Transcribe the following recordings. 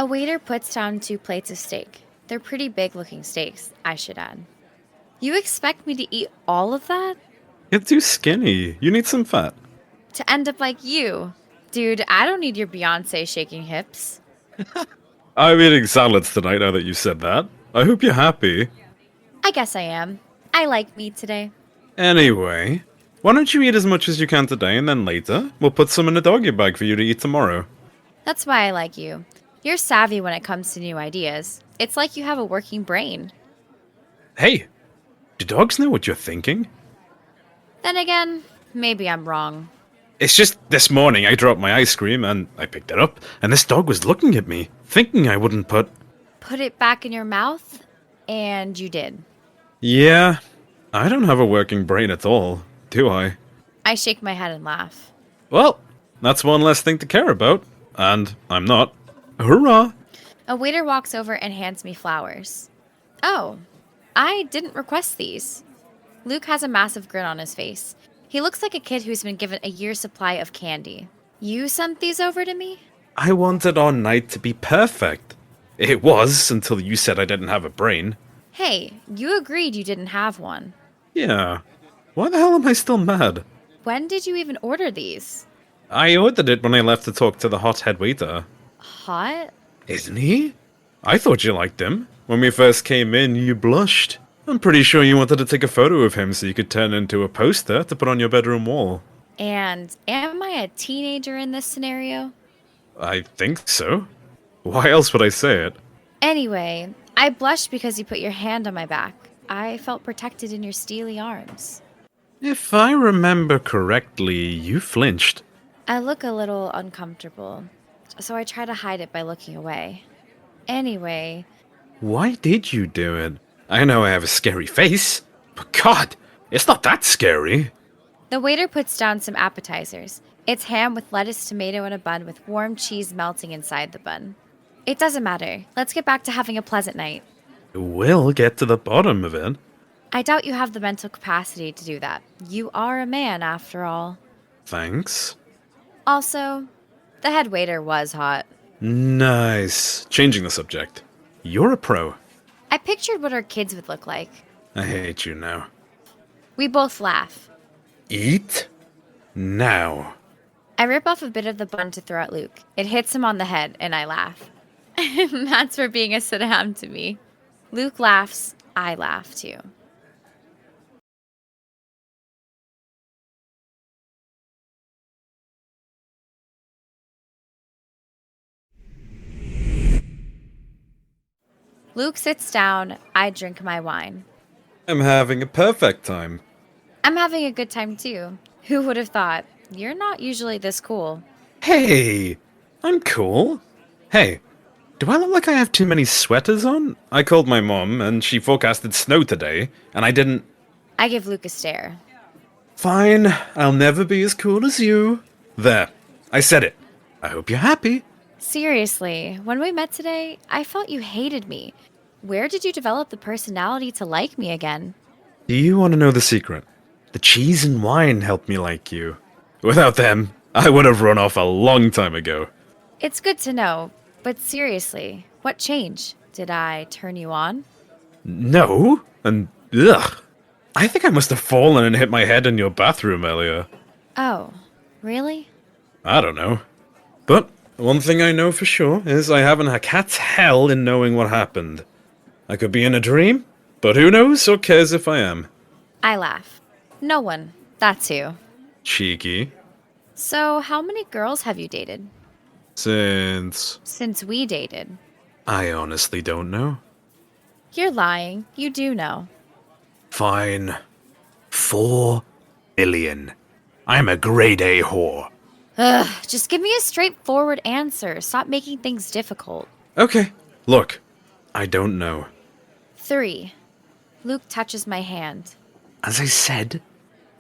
A waiter puts down 2 plates of steak. They're pretty big looking steaks, I should add. You expect me to eat all of that? You're too skinny. You need some fat. To end up like you? Dude, I don't need your Beyonce shaking hips. I'm eating salads tonight now that you said that. I hope you're happy. I guess I am. I like meat today. Anyway, why don't you eat as much as you can today and then later we'll put some in a doggy bag for you to eat tomorrow. That's why I like you. You're savvy when it comes to new ideas. It's like you have a working brain. Hey, do dogs know what you're thinking? Then again, maybe I'm wrong. It's just this morning I dropped my ice cream and I picked it up and this dog was looking at me, thinking I wouldn't Put it back in your mouth, and you did. Yeah, I don't have a working brain at all, do I? I shake my head and laugh. Well, that's one less thing to care about, and I'm not. Hurrah! A waiter walks over and hands me flowers. Oh, I didn't request these. Luke has a massive grin on his face. He looks like a kid who's been given a year's supply of candy. You sent these over to me? I wanted our night to be perfect. It was, until you said I didn't have a brain. Hey, you agreed you didn't have one. Yeah. Why the hell am I still mad? When did you even order these? I ordered it when I left to talk to the hot head waiter. Hot? Isn't he? I thought you liked him. When we first came in, you blushed. I'm pretty sure you wanted to take a photo of him so you could turn it into a poster to put on your bedroom wall. And am I a teenager in this scenario? I think so. Why else would I say it? Anyway, I blushed because you put your hand on my back. I felt protected in your steely arms. If I remember correctly, you flinched. I look a little uncomfortable, so I try to hide it by looking away. Anyway, Why did you do it? I know I have a scary face, but God, it's not that scary. the waiter puts down some appetizers. It's ham with lettuce, tomato, and a bun with warm cheese melting inside the bun. It doesn't matter. Let's get back to having a pleasant night. We'll get to the bottom of it. I doubt you have the mental capacity to do that. You are a man, after all. Thanks. Also, the head waiter was hot. Nice. Changing the subject. You're a pro. I pictured what our kids would look like. I hate you now. We both laugh. Eat? Now. I rip off a bit of the bun to throw at Luke. It hits him on the head, and I laugh. That's for being a Saddam to me. Luke laughs. I laugh too. Luke sits down. I drink my wine. I'm having a perfect time. I'm having a good time too. Who would have thought? You're not usually this cool. Hey, I'm cool. Hey, do I look like I have too many sweaters on? I called my mom, and she forecasted snow today, and I didn't... I give Luke a stare. Fine, I'll never be as cool as you. There, I said it. I hope you're happy. Seriously, when we met today, I felt you hated me. Where did you develop the personality to like me again? Do you want to know the secret? The cheese and wine helped me like you. Without them, I would have run off a long time ago. It's good to know, but seriously, what changed? Did I turn you on? No, and ugh. I think I must have fallen and hit my head in your bathroom earlier. Oh, really? I don't know. But one thing I know for sure is I haven't a cat's hell in knowing what happened. I could be in a dream, but who knows or cares if I am. I laugh. No one. That's who. Cheeky. So, how many girls have you dated? Since we dated. I honestly don't know. You're lying. You do know. Fine. 4 billion. I'm a grade A whore. Ugh, just give me a straightforward answer. Stop making things difficult. Okay, look. I don't know. 3. Luke touches my hand. As I said,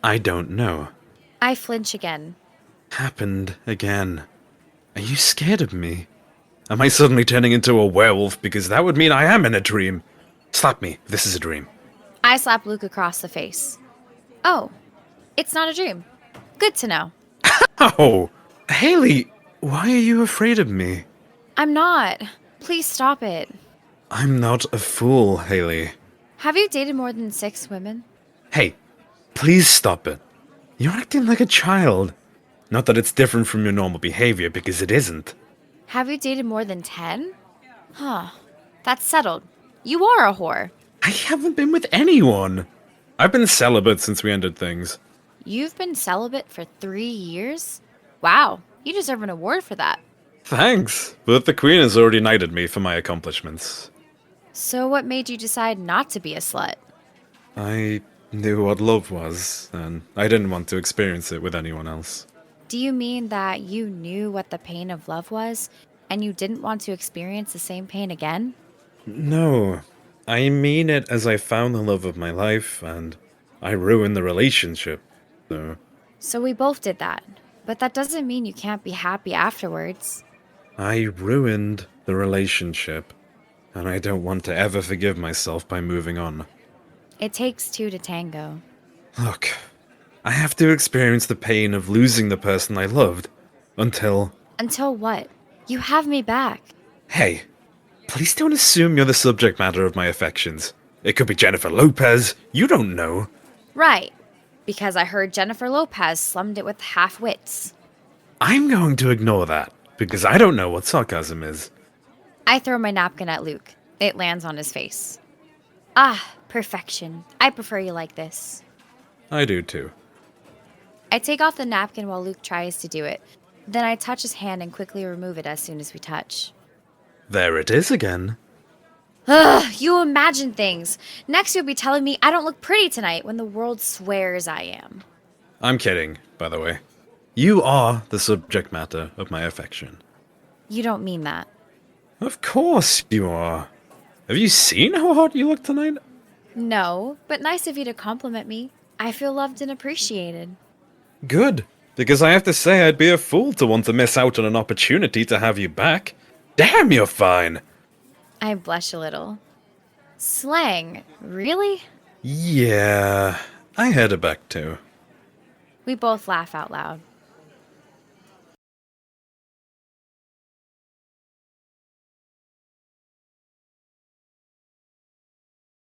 I don't know. I flinch again. Happened again. Are you scared of me? Am I suddenly turning into a werewolf because that would mean I am in a dream? Slap me if this is a dream. I slap Luke across the face. Oh, it's not a dream. Good to know. Oh! Haley, why are you afraid of me? I'm not. Please stop it. I'm not a fool, Haley. Have you dated more than 6 women? Hey, please stop it. You're acting like a child. Not that it's different from your normal behavior, because it isn't. Have you dated more than 10? Huh. That's settled. You are a whore. I haven't been with anyone. I've been celibate since we ended things. You've been celibate for 3 years? Wow, you deserve an award for that. Thanks, but the Queen has already knighted me for my accomplishments. So, what made you decide not to be a slut? I knew what love was, and I didn't want to experience it with anyone else. Do you mean that you knew what the pain of love was and you didn't want to experience the same pain again? No, I mean it as I found the love of my life, and I ruined the relationship, so So, we both did that. But that doesn't mean you can't be happy afterwards. I ruined the relationship, and I don't want to ever forgive myself by moving on. It takes 2 to tango. Look, I have to experience the pain of losing the person I loved until. Until what? You have me back. Hey, please don't assume you're the subject matter of my affections. It could be Jennifer Lopez, you don't know. Right. Because I heard Jennifer Lopez slummed it with half wits. I'm going to ignore that, because I don't know what sarcasm is. I throw my napkin at Luke. It lands on his face. Ah, perfection. I prefer you like this. I do too. I take off the napkin while Luke tries to do it. Then I touch his hand and quickly remove it as soon as we touch. There it is again. Ugh, you imagine things. Next you'll be telling me I don't look pretty tonight when the world swears I am. I'm kidding, by the way. You are the subject matter of my affection. You don't mean that. Of course you are. Have you seen how hot you look tonight? No, but nice of you to compliment me. I feel loved and appreciated. Good, because I have to say I'd be a fool to want to miss out on an opportunity to have you back. Damn, you're fine! I blush a little. Slang, really? Yeah, I had it back too. We both laugh out loud.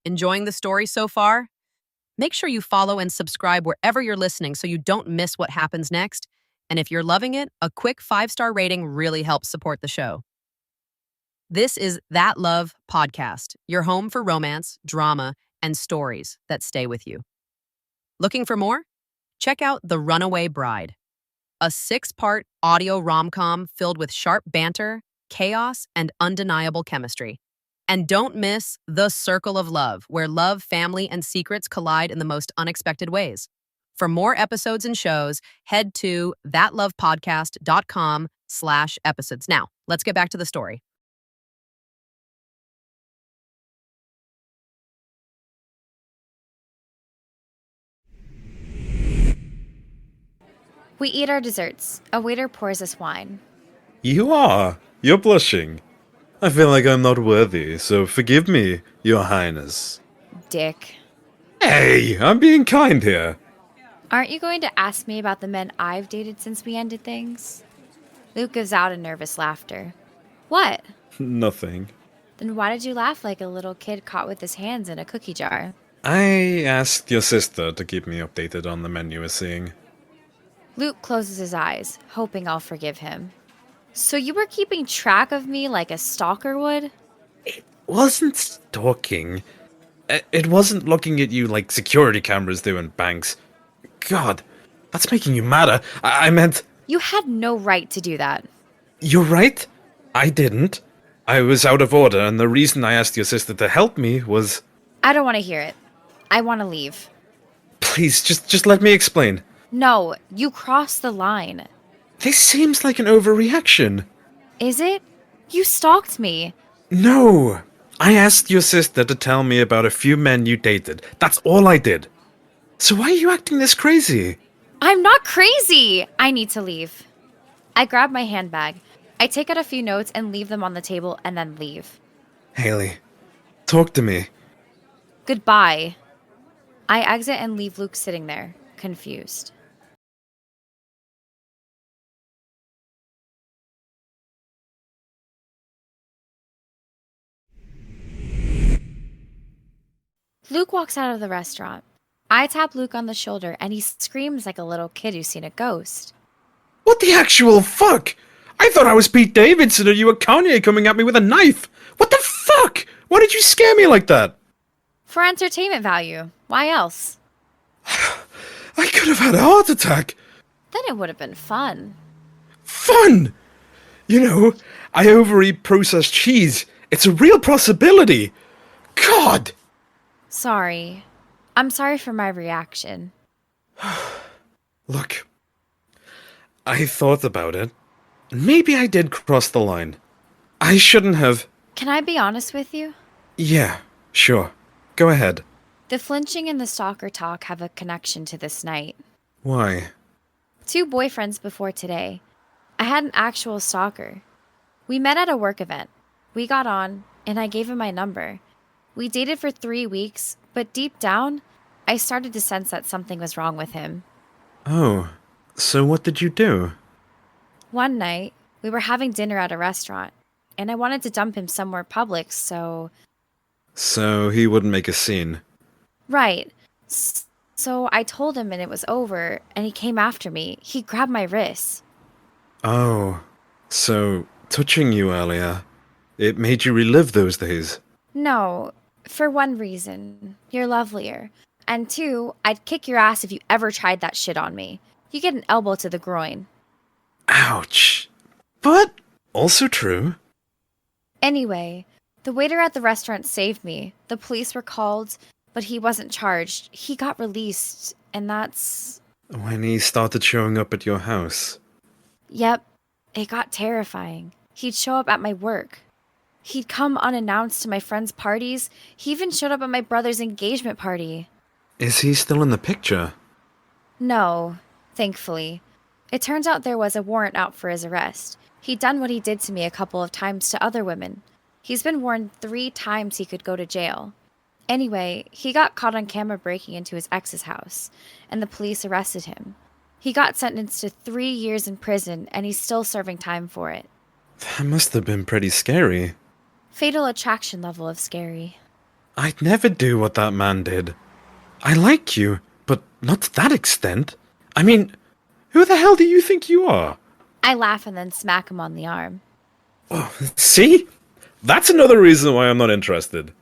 Enjoying the story so far? Make sure you follow and subscribe wherever you're listening so you don't miss what happens next. And if you're loving it, a quick 5-star rating really helps support the show. This is That Love Podcast, your home for romance, drama, and stories that stay with you. Looking for more? Check out The Runaway Bride, a 6-part audio rom-com filled with sharp banter, chaos, and undeniable chemistry. And don't miss The Circle of Love, where love, family, and secrets collide in the most unexpected ways. For more episodes and shows, head to thatlovepodcast.com/episodes. Now, let's get back to the story. We eat our desserts. A waiter pours us wine. You are. You're blushing. I feel like I'm not worthy, so forgive me, Your Highness. Dick. Hey, I'm being kind here. Aren't you going to ask me about the men I've dated since we ended things? Luke gives out a nervous laughter. What? Nothing. Then why did you laugh like a little kid caught with his hands in a cookie jar? I asked your sister to keep me updated on the men you were seeing. Luke closes his eyes, hoping I'll forgive him. So you were keeping track of me like a stalker would? Wasn't stalking. It wasn't looking at you like security cameras do in banks. God, that's making you madder. I meant... You had no right to do that. You're right. I didn't. I was out of order, and the reason I asked your sister to help me was... I don't want to hear it. I want to leave. Please, just let me explain. No, you crossed the line. This seems like an overreaction. Is it? You stalked me. No! I asked your sister to tell me about a few men you dated. That's all I did. So why are you acting this crazy? I'm not crazy! I need to leave. I grab my handbag. I take out a few notes and leave them on the table and then leave. Haley, talk to me. Goodbye. I exit and leave Luke sitting there, confused. Luke walks out of the restaurant. I tap Luke on the shoulder and he screams like a little kid who's seen a ghost. What the actual fuck? I thought I was Pete Davidson and you were Kanye coming at me with a knife. What the fuck? Why did you scare me like that? For entertainment value. Why else? I could have had a heart attack. Then it would have been fun. Fun! You know, I overeat processed cheese. It's a real possibility. God! Sorry. I'm sorry for my reaction. Look, I thought about it. Maybe I did cross the line. I shouldn't have. Can I be honest with you? Yeah, sure. Go ahead. The flinching and the stalker talk have a connection to this night. Why? 2 boyfriends before today. I had an actual stalker. We met at a work event. We got on, and I gave him my number. We dated for 3 weeks, but deep down, I started to sense that something was wrong with him. Oh, so what did you do? One night, we were having dinner at a restaurant, and I wanted to dump him somewhere public, so... So he wouldn't make a scene. Right. So I told him and it was over, and he came after me. He grabbed my wrist. Oh, so touching you earlier, it made you relive those days. No, for one reason, you're lovelier. And 2, I'd kick your ass if you ever tried that shit on me. You get an elbow to the groin. Ouch. But also true. Anyway, the waiter at the restaurant saved me. The police were called, but he wasn't charged. He got released, and that's... When he started showing up at your house. Yep, it got terrifying. He'd show up at my work. He'd come unannounced to my friends' parties. He even showed up at my brother's engagement party. Is he still in the picture? No, thankfully. It turns out there was a warrant out for his arrest. He'd done what he did to me a couple of times to other women. He's been warned 3 times he could go to jail. Anyway, he got caught on camera breaking into his ex's house, and the police arrested him. He got sentenced to 3 years in prison, and he's still serving time for it. That must have been pretty scary. Fatal attraction level of scary. I'd never do what that man did. I like you, but not to that extent. I mean, who the hell do you think you are? I laugh and then smack him on the arm. Oh, see? That's another reason why I'm not interested.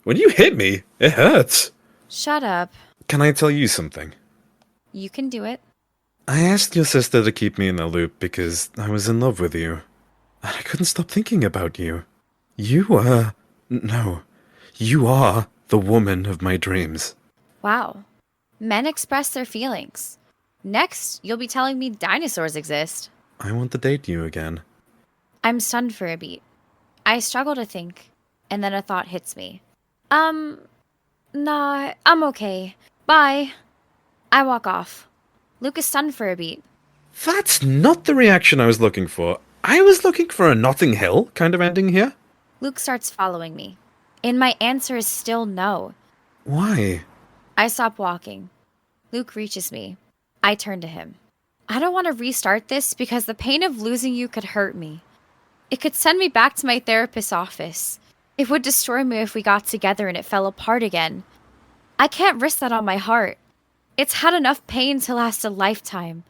When you hit me, it hurts. Shut up. Can I tell you something? You can do it. I asked your sister to keep me in the loop because I was in love with you. And I couldn't stop thinking about you. You are the woman of my dreams. Wow. Men express their feelings. Next, you'll be telling me dinosaurs exist. I want to date you again. I'm stunned for a beat. I struggle to think, and then a thought hits me. Nah, I'm okay. Bye. I walk off. Luke is stunned for a beat. That's not the reaction I was looking for. I was looking for a Notting Hill kind of ending here. Luke starts following me, and my answer is still no. Why? I stop walking. Luke reaches me. I turn to him. I don't want to restart this because the pain of losing you could hurt me. It could send me back to my therapist's office. It would destroy me if we got together and it fell apart again. I can't risk that on my heart. It's had enough pain to last a lifetime.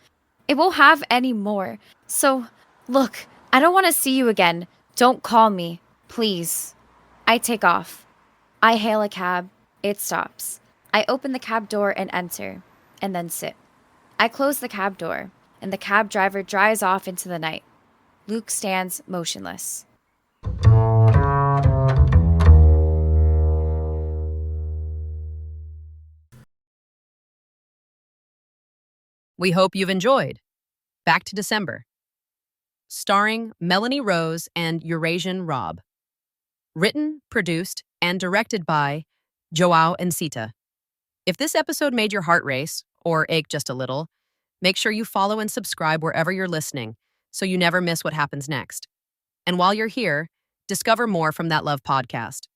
It won't have any more. So, look, I don't want to see you again. Don't call me, please. I take off. I hail a cab. It stops. I open the cab door and enter, and then sit. I close the cab door, and the cab driver drives off into the night. Luke stands motionless. We hope you've enjoyed. Back to December. Starring Melanie Rose and Eurasian Rob. Written, produced, and directed by Joao and Sita. If this episode made your heart race, or ache just a little, make sure you follow and subscribe wherever you're listening so you never miss what happens next. And while you're here, discover more from That Love podcast.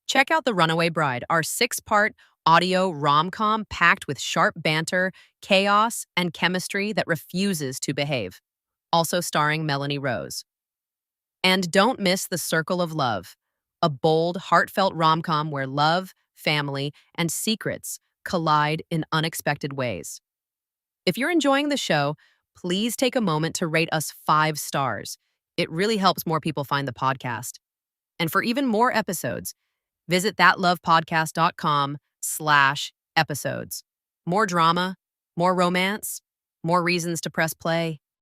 Check out The Runaway Bride, our 6-part audio rom-com packed with sharp banter, chaos, and chemistry that refuses to behave. Also starring Melanie Rose. And don't miss The Circle of Love, a bold, heartfelt rom-com where love, family, and secrets collide in unexpected ways. If you're enjoying the show, please take a moment to rate us 5 stars. It really helps more people find the podcast. And for even more episodes, visit thatlovepodcast.com/episodes. More drama, more romance, more reasons to press play.